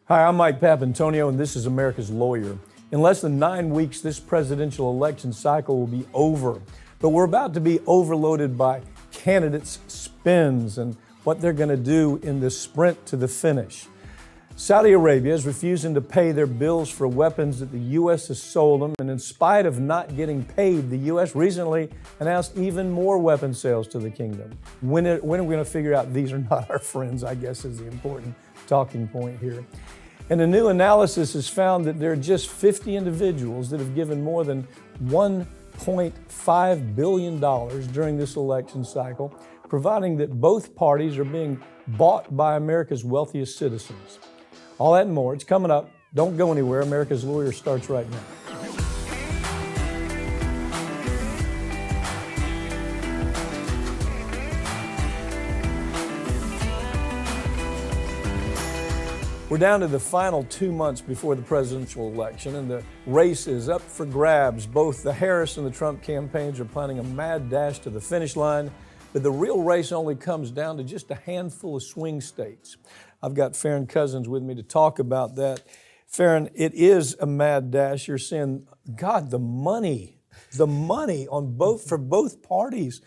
Hi, I'm Mike Papantonio, and this is America's Lawyer. In less than 9 weeks, this presidential election cycle will be over. But we're about to be overloaded by candidates' spins and what they're going to do in the sprint to the finish. Saudi Arabia is refusing to pay their bills for weapons that the U.S. has sold them, and in spite of not getting paid, the U.S. recently announced even more weapon sales to the kingdom. When are we going to figure out these are not our friends, I guess, is the important talking point here. And a new analysis has found that there are just 50 individuals that have given more than $1.5 billion during this election cycle, providing that both parties are being bought by America's wealthiest citizens. All that and more, it's coming up. Don't go anywhere. America's Lawyer starts right now. We're down to the final 2 months before the presidential election, and the race is up for grabs. Both the Harris and the Trump campaigns are planning a mad dash to the finish line, but the real race only comes down to just a handful of swing states. I've got Farron Cousins with me to talk about that. Farron, it is a mad dash. You're saying, God, the money for both parties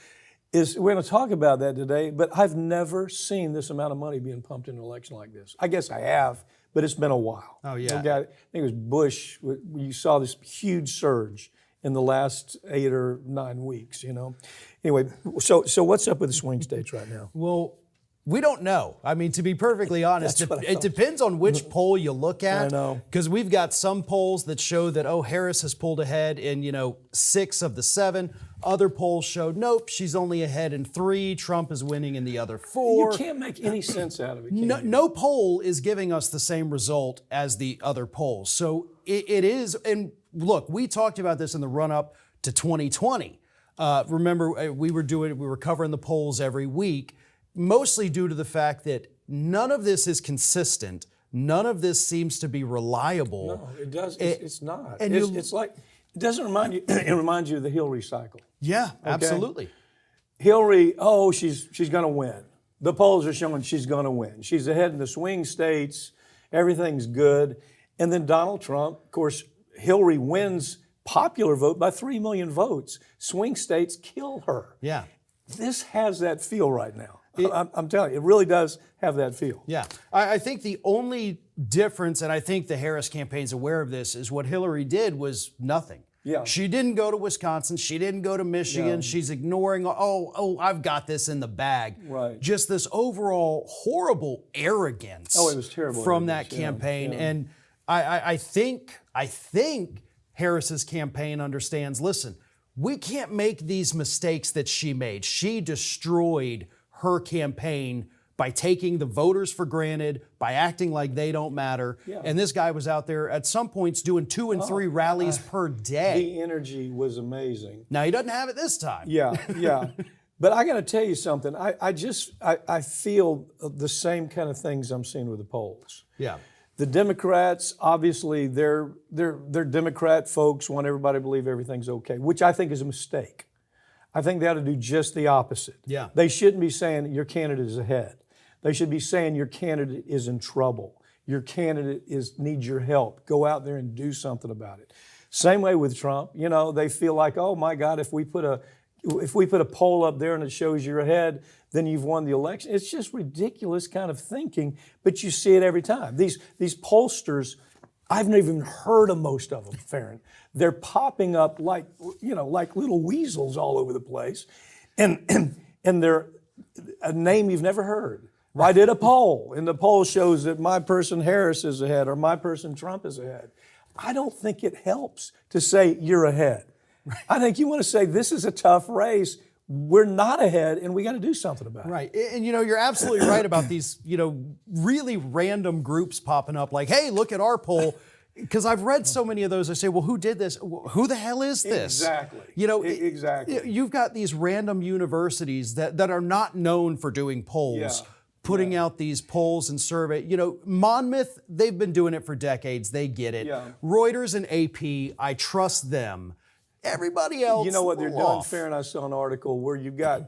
is, we're going to talk about that today, but I've never seen this amount of money being pumped in an election like this. I guess I have, but it's been a while. Oh, yeah. I think it was Bush. You saw this huge surge in the last 8 or 9 weeks, you know. Anyway, so what's up with the swing states right now? Well, we don't know. I mean, to be perfectly honest, it depends on which poll you look at. I know. Because we've got some polls that show that, Harris has pulled ahead in, 6 of the 7. Other polls showed, nope, she's only ahead in 3. Trump is winning in the other 4. You can't make any sense out of it, can you? No poll is giving us the same result as the other polls. So it is, and look, we talked about this in the run-up to 2020. Remember, we were covering the polls every week, mostly due to the fact that none of this is consistent. None of this seems to be reliable. No, it does. It's not. And it's like, it doesn't remind you. It reminds you of the Hillary cycle. Yeah, okay? Absolutely. Hillary, she's going to win. The polls are showing she's going to win. She's ahead in the swing states. Everything's good. And then Donald Trump, of course, Hillary wins popular vote by 3 million votes. Swing states kill her. Yeah. This has that feel right now. I'm telling you, it really does have that feel. Yeah. I think the only difference, and I think the Harris campaign's aware of this, is what Hillary did was nothing. Yeah. She didn't go to Wisconsin. She didn't go to Michigan. Yeah. She's ignoring, I've got this in the bag. Right. Just this overall horrible arrogance. Oh, it was terrible. From that campaign. Yeah. And I think Harris's campaign understands, listen, we can't make these mistakes that she made. She destroyed her campaign by taking the voters for granted, by acting like they don't matter. Yeah. And this guy was out there at some points doing 2 and 3 rallies per day. The energy was amazing. Now, he doesn't have it this time. Yeah. But I got to tell you something. I feel the same kind of things I'm seeing with the polls. Yeah. The Democrats, obviously, they're Democrat folks want everybody to believe everything's okay, which I think is a mistake. I think they ought to do just the opposite. Yeah. They shouldn't be saying your candidate is ahead. They should be saying your candidate is in trouble. Your candidate needs your help. Go out there and do something about it. Same way with Trump. You know, they feel like, oh my God, if we put a poll up there and it shows you're ahead, then you've won the election. It's just ridiculous kind of thinking, but you see it every time. These pollsters, I've never even heard of most of them, Farron. They're popping up like little weasels all over the place, and they're a name you've never heard. Right. I did a poll, and the poll shows that my person Harris is ahead or my person Trump is ahead. I don't think it helps to say you're ahead. Right. I think you want to say this is a tough race. We're not ahead, and we got to do something about it. Right, and you're absolutely right about these, really random groups popping up like, hey, look at our poll. Because I've read so many of those, I say, well, who did this? Who the hell is this? Exactly. Exactly. You've got these random universities that are not known for doing polls, putting out these polls and survey. Monmouth, they've been doing it for decades. They get it. Yeah. Reuters and AP, I trust them. Everybody else, you know what they're doing, Farron? I saw an article where you've got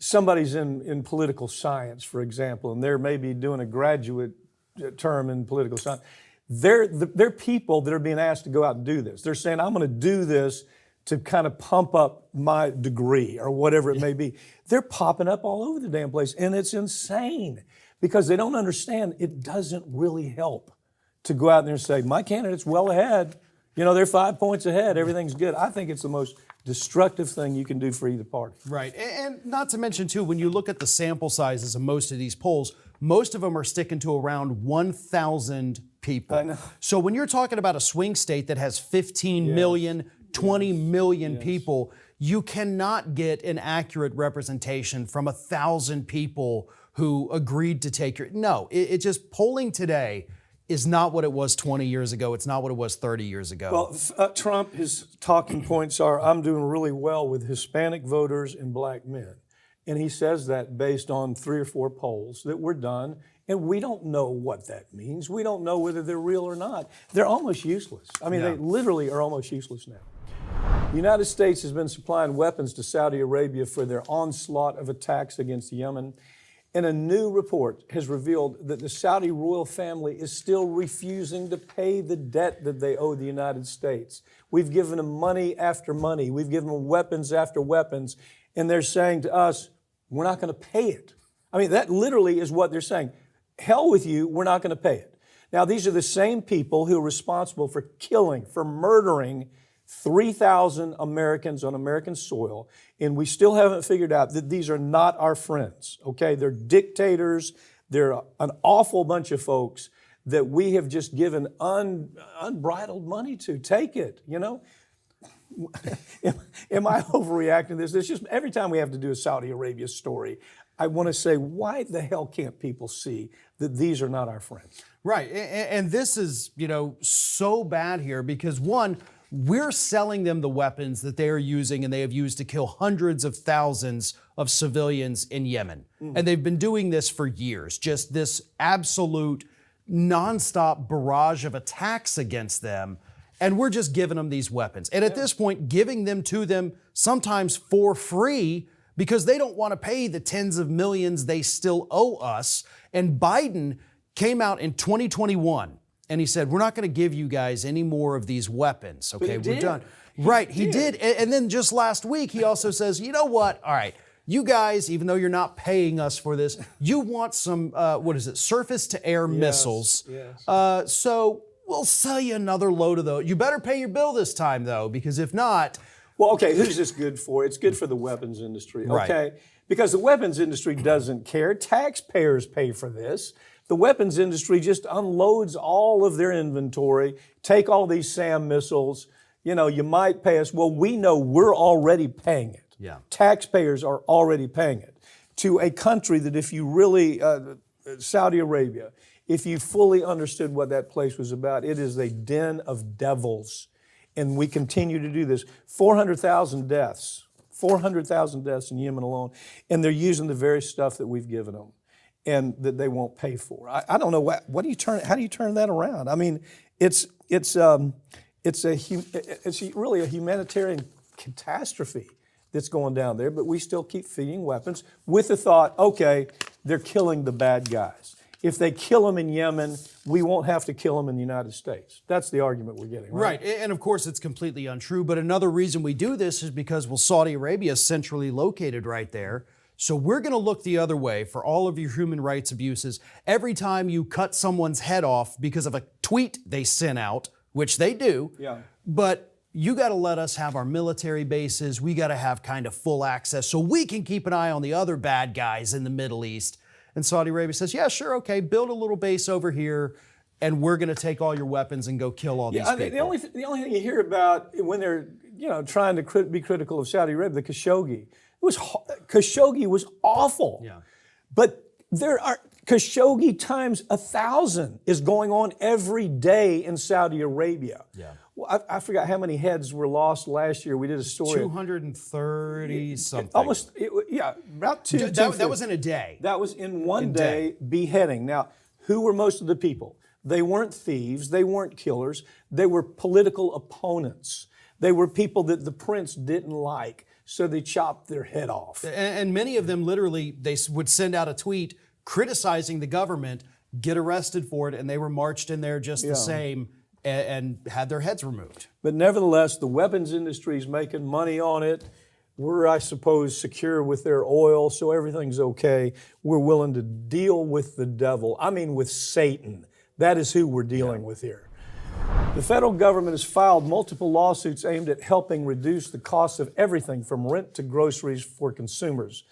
somebody's in political science, for example, and they're maybe doing a graduate term in political science. They're people that are being asked to go out and do this. They're saying, I'm going to do this to kind of pump up my degree or whatever it may be. They're popping up all over the damn place, and it's insane because they don't understand it doesn't really help to go out there and say, my candidate's well ahead. You know, they're 5 points ahead. Everything's good. I think it's the most destructive thing you can do for either party. Right. And not to mention, too, when you look at the sample sizes of most of these polls, most of them are sticking to around 1,000 people. I know. So when you're talking about a swing state that has 15 million, 20 million people, you cannot get an accurate representation from 1,000 people who agreed to take your. No, it just polling today is not what it was 20 years ago. It's not what it was 30 years ago. Well, Trump, his talking points are, I'm doing really well with Hispanic voters and black men. And he says that based on 3 or 4 polls that were done, and we don't know what that means. We don't know whether they're real or not. They're almost useless. I mean, they literally are almost useless now. The United States has been supplying weapons to Saudi Arabia for their onslaught of attacks against Yemen. And a new report has revealed that the Saudi royal family is still refusing to pay the debt that they owe the United States. We've given them money after money. We've given them weapons after weapons. And they're saying to us, we're not going to pay it. I mean, that literally is what they're saying. Hell with you, we're not going to pay it. Now, these are the same people who are responsible for killing, for murdering 3,000 Americans on American soil, and we still haven't figured out that these are not our friends, okay? They're dictators. They're an awful bunch of folks that we have just given unbridled money to. Take it, you know? Am I overreacting to this? It's just every time we have to do a Saudi Arabia story, I want to say, why the hell can't people see that these are not our friends? Right, and this is, so bad here because one, we're selling them the weapons that they are using and they have used to kill hundreds of thousands of civilians in Yemen. And they've been doing this for years, just this absolute nonstop barrage of attacks against them. And we're just giving them these weapons. And at this point, giving them to them sometimes for free because they don't want to pay the tens of millions they still owe us. And Biden came out in 2021 and he said, we're not going to give you guys any more of these weapons. Okay, we're done. Right, he did. And then just last week, he also says, you know what? All right, you guys, even though you're not paying us for this, you want some, surface-to-air missiles. Yes. So we'll sell you another load of those. You better pay your bill this time, though, because if not... Well, okay, who's this good for? It's good for the weapons industry, okay? Right. Because the weapons industry doesn't care. Taxpayers pay for this. The weapons industry just unloads all of their inventory, take all these SAM missiles. You might pay us. Well, we know we're already paying it. Yeah. Taxpayers are already paying it to a country that if you really, Saudi Arabia, if you fully understood what that place was about, it is a den of devils. And we continue to do this. 400,000 deaths in Yemen alone. And they're using the very stuff that we've given them and that they won't pay for. I don't know how do you turn that around? I mean, it's really a humanitarian catastrophe that's going down there, but we still keep feeding weapons with the thought, okay, they're killing the bad guys. If they kill them in Yemen, we won't have to kill them in the United States. That's the argument we're getting, right? Right, and of course it's completely untrue, but another reason we do this is because, Saudi Arabia is centrally located right there. So we're going to look the other way for all of your human rights abuses. Every time you cut someone's head off because of a tweet they sent out, which they do, but you got to let us have our military bases. We got to have kind of full access so we can keep an eye on the other bad guys in the Middle East. And Saudi Arabia says, yeah, sure, okay, build a little base over here, and we're going to take all your weapons and go kill all these people. The only thing you hear about when they're trying to be critical of Saudi Arabia, the Khashoggi. Khashoggi was awful. Yeah. But there are Khashoggi times 1,000 is going on every day in Saudi Arabia. Yeah. Well, I forgot how many heads were lost last year. We did a story. 230 something. Almost, about two. That was in a day. That was in one day beheading. Now, who were most of the people? They weren't thieves. They weren't killers. They were political opponents. They were people that the prince didn't like, so they chopped their head off. And many of them literally, they would send out a tweet criticizing the government get arrested for it, and they were marched in there just the same and had their heads removed. But nevertheless, the weapons industry is making money on it. We're, I suppose, secure with their oil, so everything's okay. We're willing to deal with the devil. I mean, with Satan. That is who we're dealing with here. The federal government has filed multiple lawsuits aimed at helping reduce the cost of everything from rent to groceries for consumers.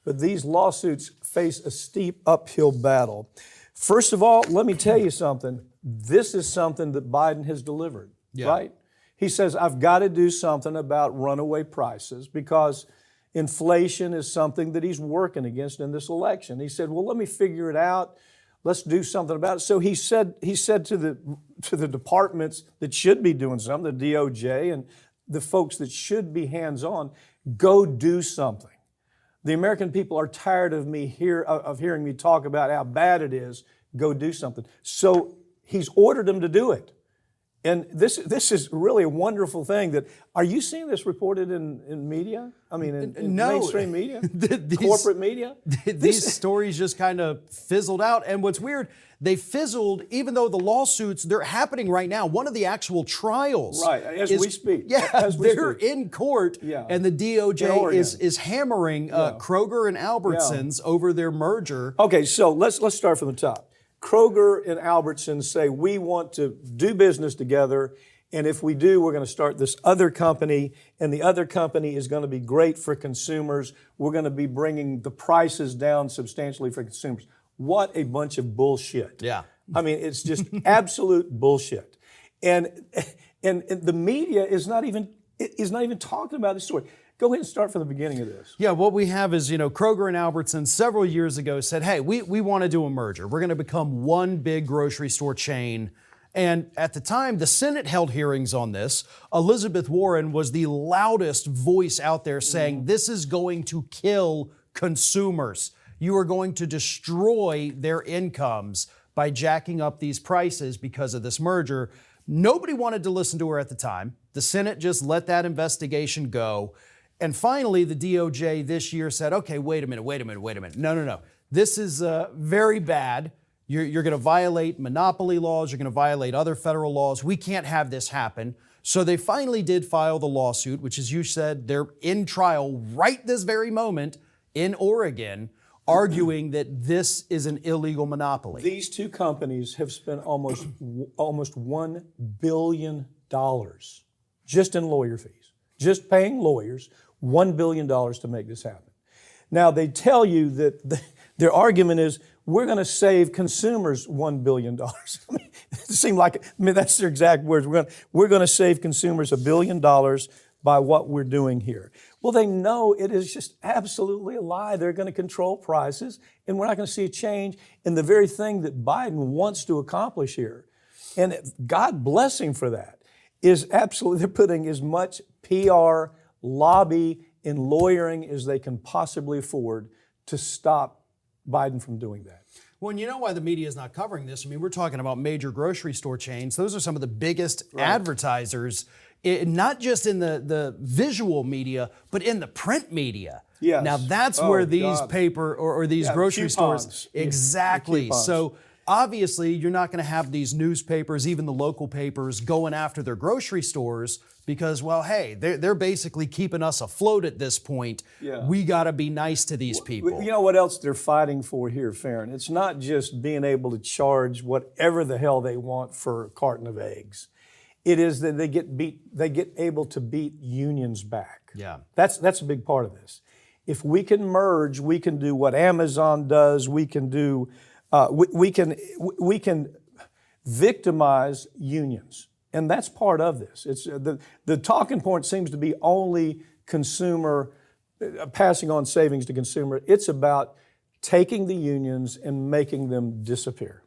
But these lawsuits face a steep uphill battle. First of all, let me tell you something. This is something that Biden has delivered, right? He says, I've got to do something about runaway prices because inflation is something that he's working against in this election. He said, well, let me figure it out. Let's do something about it. So he said to the departments that should be doing something, the DOJ and the folks that should be hands-on, go do something. The American people are tired of hearing me talk about how bad it is. Go do something. So he's ordered them to do it. And this is really a wonderful thing that, are you seeing this reported in media? I mean, in No. mainstream media? Corporate media? These stories just kind of fizzled out. And what's weird, they fizzled even though the lawsuits, they're happening right now. One of the actual trials. Right, as we speak. Yeah, As we they're speak. in court. Yeah. And the In DOJ Oregon. is hammering Kroger and Albertsons over their merger. Okay, so let's start from the top. Kroger and Albertsons say we want to do business together, and if we do, we're going to start this other company, and the other company is going to be great for consumers. We're going to be bringing the prices down substantially for consumers. What a bunch of bullshit. Yeah. I mean, it's just absolute bullshit. And the media is not even talking about this story. Go ahead and start from the beginning of this. Yeah, what we have is, Kroger and Albertsons several years ago said, hey, we want to do a merger. We're going to become one big grocery store chain. And at the time, the Senate held hearings on this. Elizabeth Warren was the loudest voice out there saying, this is going to kill consumers. You are going to destroy their incomes by jacking up these prices because of this merger. Nobody wanted to listen to her at the time. The Senate just let that investigation go. And finally, the DOJ this year said, okay, wait a minute. No. This is very bad. You're going to violate monopoly laws. You're going to violate other federal laws. We can't have this happen. So they finally did file the lawsuit, which, as you said, they're in trial right this very moment in Oregon, arguing that this is an illegal monopoly. These two companies have spent almost $1 billion just in lawyer fees, just paying lawyers $1 billion to make this happen. Now, they tell you that their argument is, we're going to save consumers $1 billion. I mean, it seemed like, that's their exact words. We're going to save consumers $1 billion by what we're doing here. Well, they know it is just absolutely a lie. They're going to control prices, and we're not going to see a change in the very thing that Biden wants to accomplish here. And God bless him for that. Is absolutely, they're putting as much PR, lobby, and lawyering as they can possibly afford to stop Biden from doing that. Well, and you know why the media is not covering this? I mean, we're talking about major grocery store chains. Those are some of the biggest advertisers, not just in the visual media, but in the print media. Yes. Now, that's where these paper or these grocery coupons. stores, exactly. Coupons. So obviously, you're not going to have these newspapers, even the local papers, going after their grocery stores because, well, hey, they're basically keeping us afloat at this point. Yeah. We got to be nice to these people. You know what else they're fighting for here, Farron? It's not just being able to charge whatever the hell they want for a carton of eggs. It is that they get able to beat unions back. Yeah. That's a big part of this. If we can merge, we can do what Amazon does. We can do we can victimize unions, and that's part of this. It's the talking point seems to be only consumer passing on savings to consumer. It's about taking the unions and making them disappear,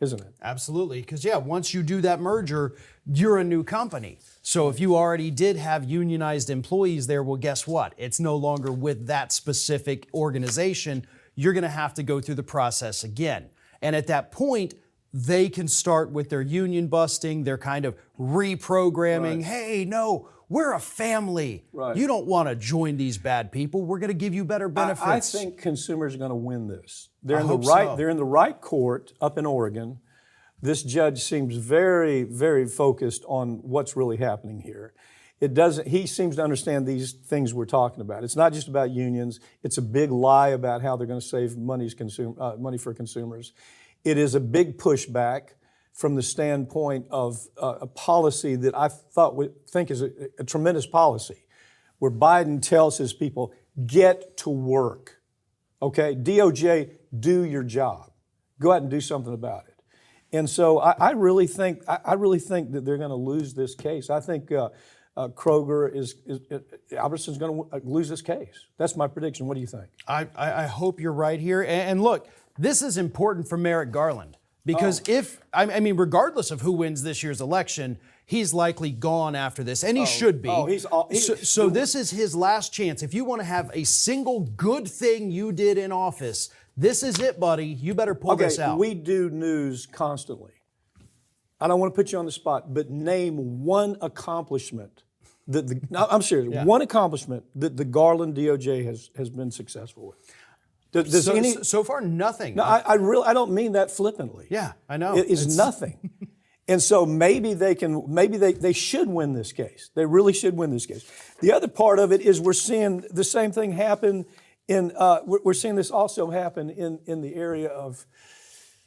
isn't it? Absolutely, because once you do that merger, you're a new company. So if you already did have unionized employees there, well, guess what? It's no longer with that specific organization. You're going to have to go through the process again. And at that point, they can start with their union busting, their kind of reprogramming. Right. Hey, no, we're a family. Right. You don't want to join these bad people. We're going to give you better benefits. I think consumers are going to win this. They're in the hope right. so. They're in the right court up in Oregon. This judge seems very, very focused on what's really happening here. It doesn't. He seems to understand these things we're talking about. It's not just about unions. It's a big lie about how they're going to save money for consumers. It is a big pushback from the standpoint of a policy that I think is a tremendous policy, where Biden tells his people, get to work. Okay, DOJ, do your job. Go out and do something about it. And so I really think that they're going to lose this case. I think Kroger Albertson's going to lose this case. That's my prediction. What do you think? I hope you're right here. And look, this is important for Merrick Garland because regardless of who wins this year's election, he's likely gone after this, and he should be. So this is his last chance. If you want to have a single good thing you did in office, this is it, buddy. You better pull this out. We do news constantly. I don't want to put you on the spot, but name one accomplishment I'm serious. Yeah. One accomplishment that the Garland DOJ has been successful with. So far, nothing. No, I don't mean that flippantly. Yeah, I know. It's nothing. And so maybe they should win this case. They really should win this case. The other part of it is we're seeing the same thing happen we're seeing this also happen in the area of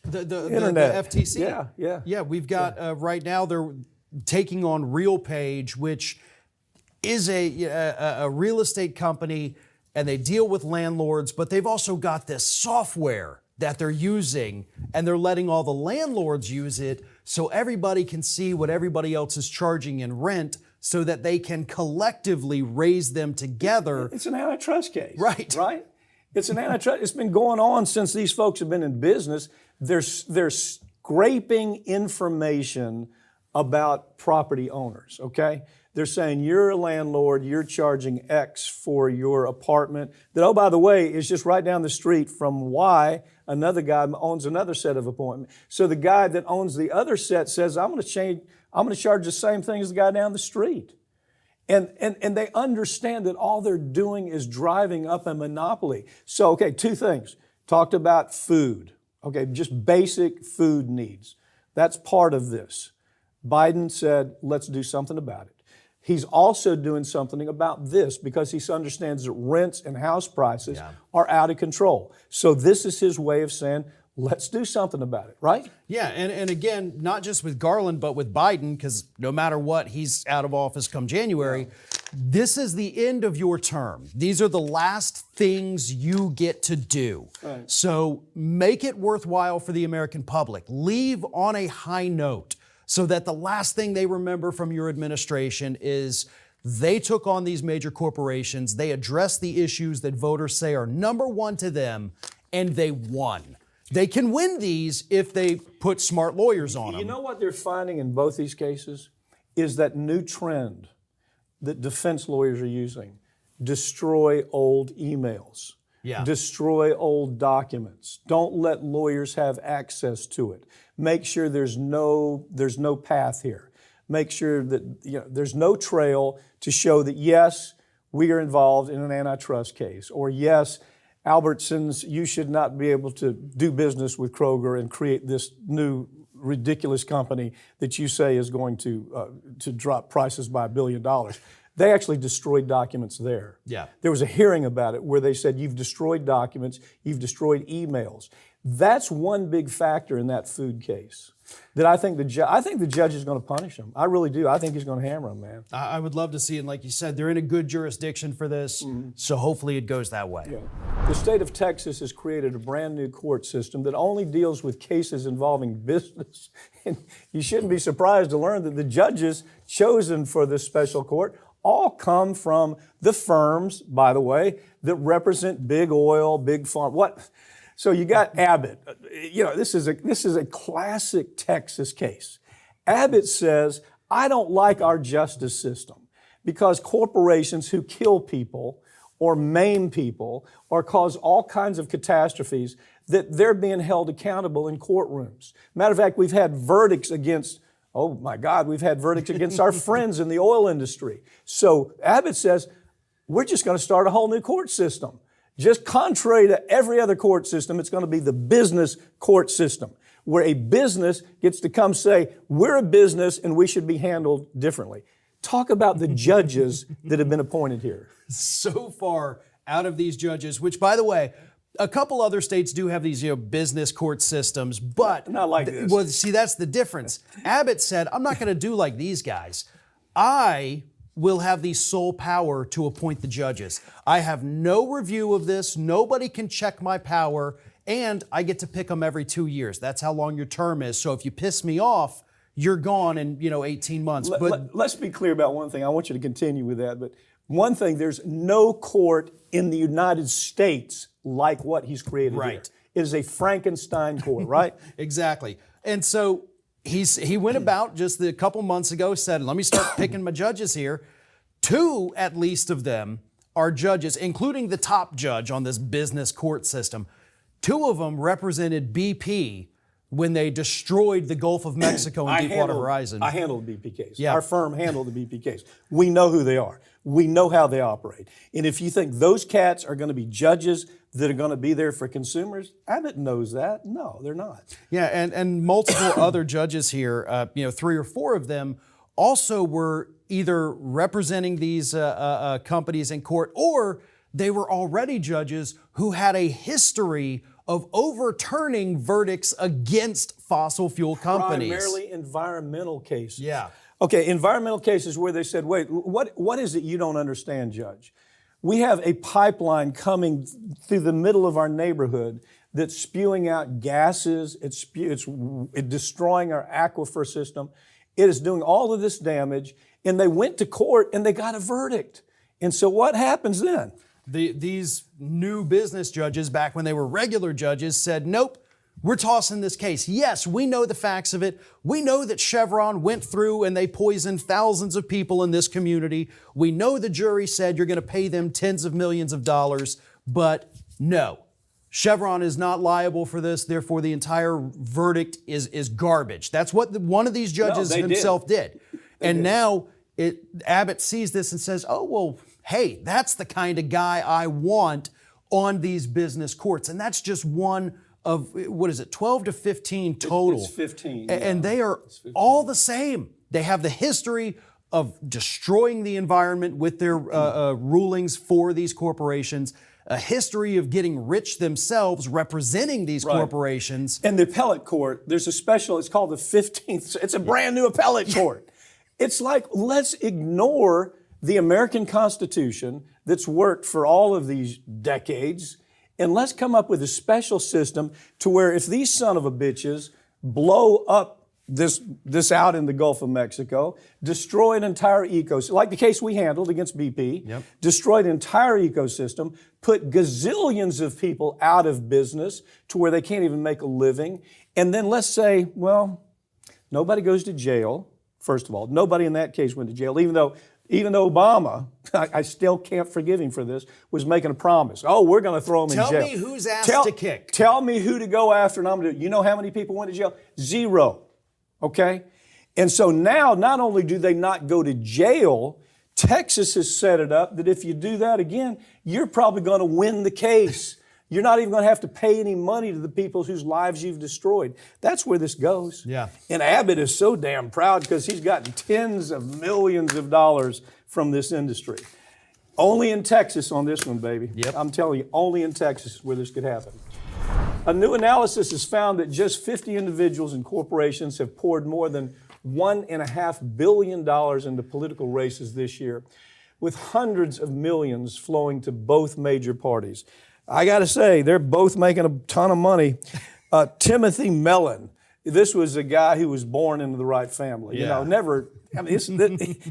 the internet. The FTC. Yeah. We've got right now they're taking on RealPage, which is a real estate company, and they deal with landlords, but they've also got this software that they're using, and they're letting all the landlords use it so everybody can see what everybody else is charging in rent so that they can collectively raise them together. It's an antitrust case. Right. It's an antitrust. It's been going on since these folks have been in business. They're scraping information about property owners, okay? They're saying you're a landlord, you're charging X for your apartment that, oh, by the way, is just right down the street from Y, another guy owns another set of apartment. So the guy that owns the other set says, I'm going to charge the same thing as the guy down the street. And they understand that all they're doing is driving up a monopoly. So, okay, two things. Talked about food, okay, just basic food needs. That's part of this. Biden said, let's do something about it. He's also doing something about this because he understands that rents and house prices are out of control. So this is his way of saying, let's do something about it, right? Yeah, and again, not just with Garland, but with Biden, because no matter what, he's out of office come January. This is the end of your term. These are the last things you get to do. Right. So make it worthwhile for the American public. Leave on a high note so that the last thing they remember from your administration is they took on these major corporations, they addressed the issues that voters say are number one to them, and they won. They can win these if they put smart lawyers on them. You know what they're finding in both these cases is that new trend that defense lawyers are using. Destroy old emails. Destroy old documents. Don't let lawyers have access to it. Make sure there's no path here. Make sure that there's no trail to show that, yes, we are involved in an antitrust case, or yes, Albertsons, you should not be able to do business with Kroger and create this new ridiculous company that you say is going to drop prices by $1 billion. They actually destroyed documents there. Yeah. There was a hearing about it where they said, you've destroyed documents, you've destroyed emails. That's one big factor in that food case that I think the judge is going to punish him. I really do. I think he's going to hammer him, man. I would love to see it. Like you said, they're in a good jurisdiction for this, so hopefully it goes that way. Yeah. The state of Texas has created a brand new court system that only deals with cases involving business. And you shouldn't be surprised to learn that the judges chosen for this special court all come from the firms, by the way, that represent big oil, big farm. What? So you got Abbott. This is a classic Texas case. Abbott says, I don't like our justice system because corporations who kill people or maim people or cause all kinds of catastrophes, that they're being held accountable in courtrooms. Matter of fact, we've had verdicts against, oh my God, we've had verdicts against our friends in the oil industry. So Abbott says, we're just going to start a whole new court system. Just contrary to every other court system, it's going to be the business court system, where a business gets to come say, we're a business and we should be handled differently. Talk about the judges that have been appointed here. So far out of these judges, which, by the way, a couple other states do have these, business court systems, but not like this. Well, see, that's the difference. Abbott said, "I'm not going to do like these guys. I will have the sole power to appoint the judges. I have no review of this. Nobody can check my power, and I get to pick them every 2 years. That's how long your term is. So if you piss me off, you're gone in 18 months." Let's be clear about one thing. I want you to continue with that, but one thing, there's no court in the United States like what he's created here. It is a Frankenstein court, right? Exactly. And so he went about just a couple months ago, said, let me start picking my judges here. 2 at least of them are judges, including the top judge on this business court system. 2 of them represented BP when they destroyed the Gulf of Mexico and Deepwater Horizon. I handled the BP case. Yeah. Our firm handled the BP case. We know who they are. We know how they operate. And if you think those cats are going to be judges that are going to be there for consumers, Abbott knows that. No, they're not. Yeah, and multiple other judges here, 3 or 4 of them also were either representing these companies in court, or they were already judges who had a history of overturning verdicts against fossil fuel companies. Primarily environmental cases. Yeah. Okay, environmental cases where they said, wait, what is it you don't understand, Judge? We have a pipeline coming through the middle of our neighborhood that's spewing out gases. It's destroying our aquifer system. It is doing all of this damage. And they went to court and they got a verdict. And so what happens then? These new business judges, back when they were regular judges, said, nope, we're tossing this case. Yes, we know the facts of it. We know that Chevron went through and they poisoned thousands of people in this community. We know the jury said you're going to pay them tens of millions of dollars, but no. Chevron is not liable for this, therefore the entire verdict is garbage. That's what one of these judges himself did. And now Abbott sees this and says, oh, well, hey, that's the kind of guy I want on these business courts. And that's just one of, 12 to 15 total. It's 15. And they are all the same. They have the history of destroying the environment with their rulings for these corporations, a history of getting rich themselves representing these corporations. And the appellate court, there's a special, it's called the 15th, it's a brand new appellate court. It's like, let's ignore the American Constitution that's worked for all of these decades, and let's come up with a special system to where if these son of a bitches blow up this out in the Gulf of Mexico, destroy an entire ecosystem, like the case we handled against BP, destroy the entire ecosystem, put gazillions of people out of business to where they can't even make a living, and then let's say, well, nobody goes to jail, first of all. Nobody in that case went to jail, even though Obama, I still can't forgive him for this, was making a promise. Oh, we're going to throw him in jail. Tell me who's asked to kick. Tell me who to go after, and I'm going to do it. You know how many people went to jail? 0. Okay? And so now, not only do they not go to jail, Texas has set it up that if you do that again, you're probably going to win the case. You're not even going to have to pay any money to the people whose lives you've destroyed. That's where this goes. Yeah. And Abbott is so damn proud because he's gotten tens of millions of dollars from this industry. Only in Texas on this one, baby. Yep. I'm telling you, only in Texas where this could happen. A new analysis has found that just 50 individuals and corporations have poured more than $1.5 billion into political races this year, with hundreds of millions flowing to both major parties. I got to say, they're both making a ton of money. Timothy Mellon, this was a guy who was born into the right family.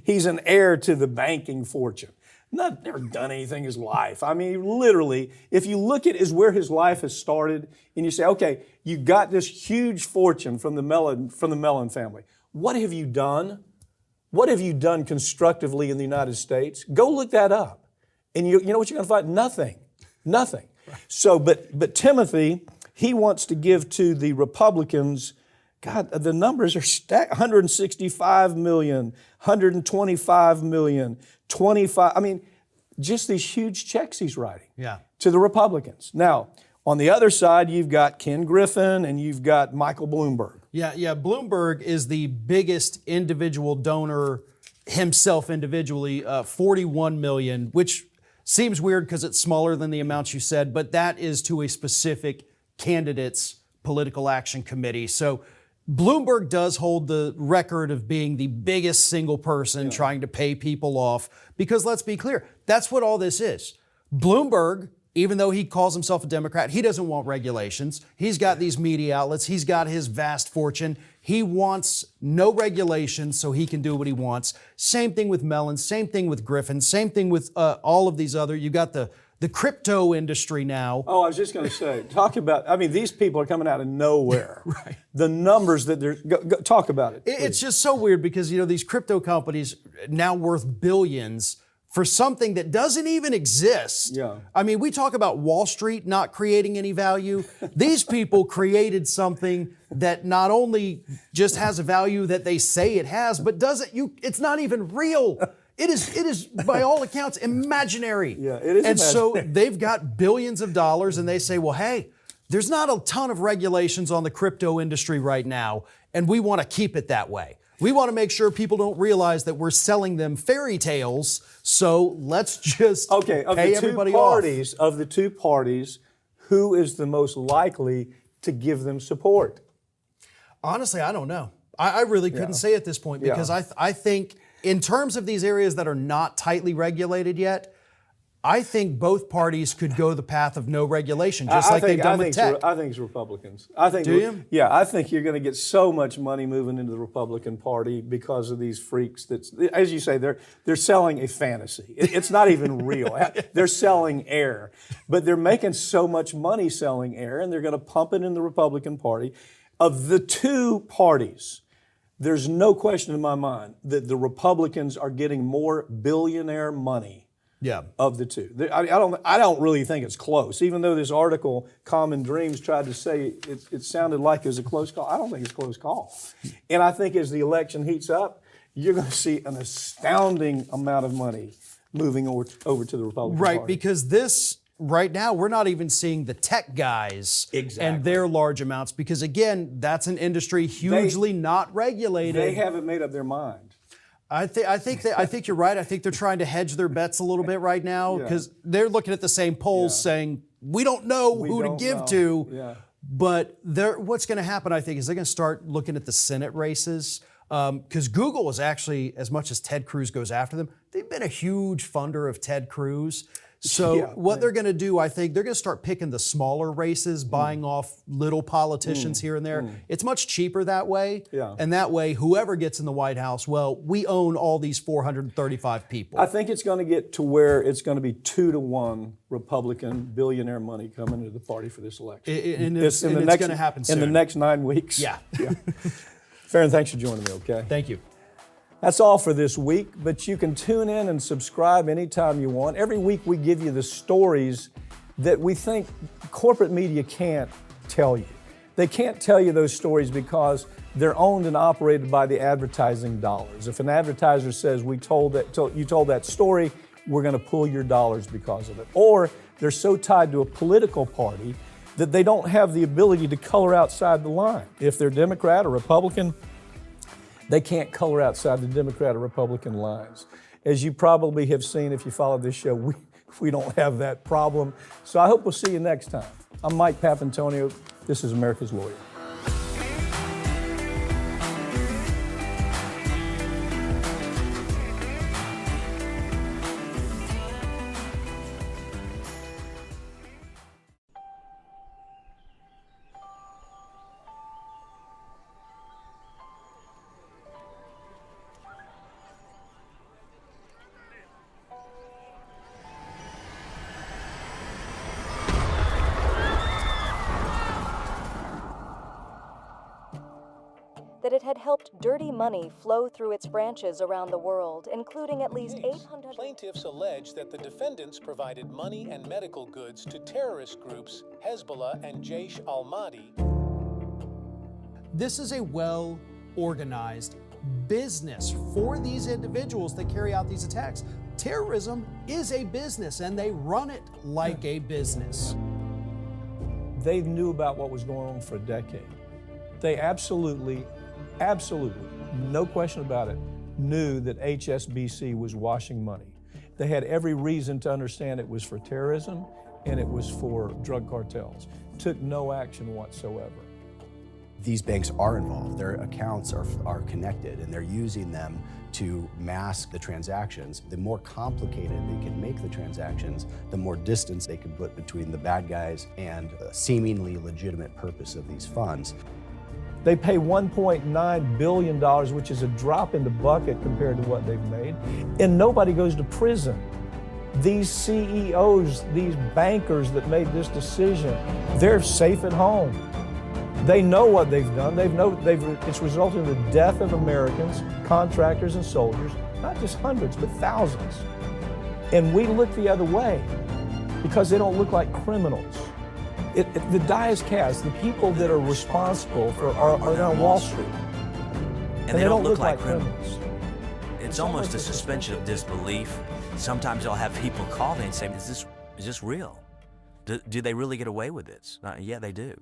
He's an heir to the banking fortune. Never done anything in his life. I mean, literally, if you look at where his life has started, and you say, okay, you got this huge fortune from the Mellon family. What have you done? What have you done constructively in the United States? Go look that up. And you know what you're going to find? Nothing. Nothing. So, but Timothy he wants to give to the Republicans. God, the numbers are stacked. 165 million, 125 million, 25. I mean, just these huge checks he's writing to the Republicans. Now, on the other side, you've got Ken Griffin and you've got Michael Bloomberg. Yeah. Bloomberg is the biggest individual donor himself individually, 41 million, which seems weird because it's smaller than the amounts you said, but that is to a specific candidate's political action committee. So Bloomberg does hold the record of being the biggest single person trying to pay people off, because let's be clear, that's what all this is. Bloomberg, even though he calls himself a Democrat, he doesn't want regulations. He's got these media outlets. He's got his vast fortune. He wants no regulations so he can do what he wants. Same thing with Mellon. Same thing with Griffin. Same thing with all of these other. You got the crypto industry now. Oh, I was just going to say, talk about, I mean, these people are coming out of nowhere. Right. The numbers that they're, talk about it. It's just so weird because, these crypto companies now worth billions for something that doesn't even exist. Yeah. I mean, we talk about Wall Street not creating any value. These people created something that not only just has a value that they say it has, but it's not even real. It is by all accounts imaginary. Yeah, it is And so imaginary. they've got billions of dollars and they say, well, hey, there's not a ton of regulations on the crypto industry right now, and we want to keep it that way. We want to make sure people don't realize that we're selling them fairy tales, so let's just pay everybody off. Of the two parties, who is the most likely to give them support? Honestly, I don't know. I really couldn't say at this point because I think in terms of these areas that are not tightly regulated yet, I think both parties could go the path of no regulation, just like they've done with tech. I think it's Republicans. Do you? Yeah, I think you're going to get so much money moving into the Republican Party because of these freaks. That's, as you say, they're selling a fantasy. It's not even real. They're selling air, but they're making so much money selling air, and they're going to pump it in the Republican Party. Of the two parties, there's no question in my mind that the Republicans are getting more billionaire money of the two. I don't really think it's close. Even though this article, Common Dreams, tried to say it sounded like it was a close call. I don't think it's a close call. And I think as the election heats up, you're going to see an astounding amount of money moving over to the Republican Party. Right, because right now, we're not even seeing the tech guys and their large amounts because, again, that's an industry hugely not regulated. They haven't made up their mind. I think you're right. I think they're trying to hedge their bets a little bit right now because they're looking at the same polls saying, we don't know who to give to. Yeah. But what's going to happen, I think, is they're going to start looking at the Senate races because Google is actually, as much as Ted Cruz goes after them, they've been a huge funder of Ted Cruz. So what they're going to do, I think, they're going to start picking the smaller races, buying off little politicians here and there. It's much cheaper that way. Yeah. And that way, whoever gets in the White House, well, we own all these 435 people. I think it's going to get to where it's going to be 2-1 Republican billionaire money coming into the party for this election. And it's going to happen soon. In the next 9 weeks. Yeah. Farron, thanks for joining me, okay? Thank you. That's all for this week, but you can tune in and subscribe anytime you want. Every week we give you the stories that we think corporate media can't tell you. They can't tell you those stories because they're owned and operated by the advertising dollars. If an advertiser says, you told that story, we're going to pull your dollars because of it. Or they're so tied to a political party that they don't have the ability to color outside the line. If they're Democrat or Republican, they can't color outside the Democrat or Republican lines. As you probably have seen if you follow this show, we don't have that problem. So I hope we'll see you next time. I'm Mike Papantonio. This is America's Lawyer. it had helped dirty money flow through its branches around the world, including at least 800... Plaintiffs allege that the defendants provided money and medical goods to terrorist groups Hezbollah and Jaish al-Mahdi. This is a well-organized business for these individuals that carry out these attacks. Terrorism is a business, and they run it like a business. They knew about what was going on for a decade. They absolutely, no question about it, knew that HSBC was washing money. They had every reason to understand it was for terrorism and it was for drug cartels. Took no action whatsoever. These banks are involved. Their accounts are connected, and they're using them to mask the transactions. The more complicated they can make the transactions, the more distance they can put between the bad guys and the seemingly legitimate purpose of these funds. They pay $1.9 billion, which is a drop in the bucket compared to what they've made, and nobody goes to prison. These CEOs, these bankers that made this decision, they're safe at home. They know what they've done. It's resulted in the death of Americans, contractors and soldiers, not just hundreds, but thousands. And we look the other way because they don't look like criminals. The die is cast. The people that are responsible are on Wall Street. And they don't look like criminals. It's almost a suspension of disbelief. Sometimes I'll have people call me and say, is this real? Do they really get away with this? Yeah, they do.